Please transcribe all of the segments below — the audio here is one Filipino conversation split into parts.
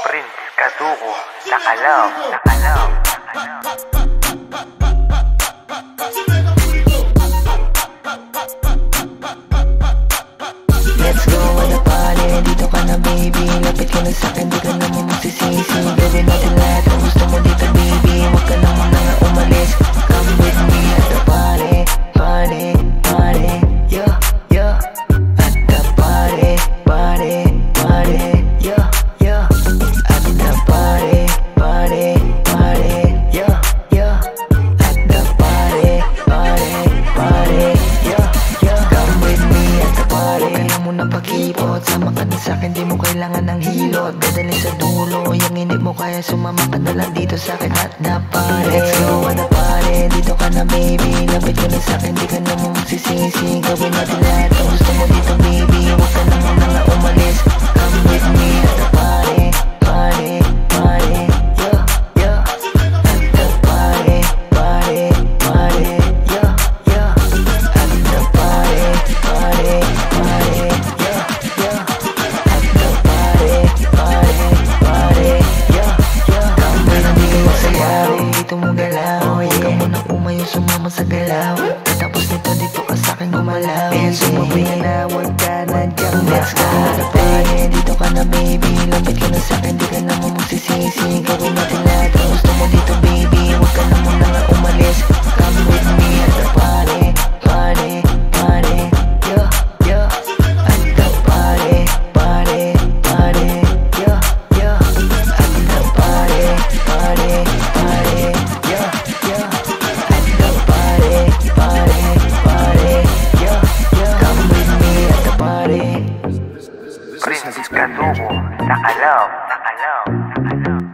Prince Katuko, Takalaw, Takalaw, Takalaw. Let's go on the party, dito ka na baby. Lapit ka na sa'kin, di ka naman magsisisi. Gawin natin lahat ang gusto mo dito baby. Huwag ka naman na umalis. Come with me at the party, party, party. Yeah, yeah. At the party, party, party. Yeah, yeah. At the party, party, party. Yeah, yeah. At the party, party, party. Yeah, yeah. Come with me at the party. Huwag ka na muna pakipot. Sama ka na sa'kin, di mo kailangan ng hilot. Dadalhin sa dulo, yung inip mo kaya sumama ka na lang dito sa'kin at the party. Let's go on the party, dito ka na baby. Lapit ka na sa'kin, di ka naman magsisisi. Gawin natin lahat ang gusto mo dito baby. Huwag ka naman na umalis. Come with me at the party, party, party. Yeah, yeah. At the party, party, party. Yeah, yeah. At the party, party, party. Yeah, yeah. At the party, party, party. Yeah, yeah. Come with me sa yaw, dito mo galaw. Huwag ka munang umayo, sumama sa galaw. Tapos nito dito ka sa'kin gumalaw. Kaya sumabay ka na, huwag ka na dyan. Let's go na party, dito ka na baby. Lapit ka na sa'kin, di ka naman magsisisi. Gawin natin lahat ang gusto mo dito baby. Huwag ka na muna nga umalis. Come with me at the party, party, party. Yeah, yeah. At the party, party, party. Yeah, yeah. At the party, party, party. Yeah, yeah. At the party, party, party. Yeah, yeah. Come with me at the party. Prince Katuko, Takalaw, Takalaw, Takalaw.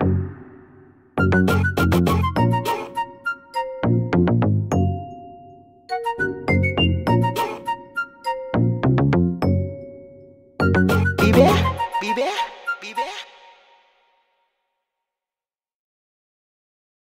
Bibe, bibe, bibe.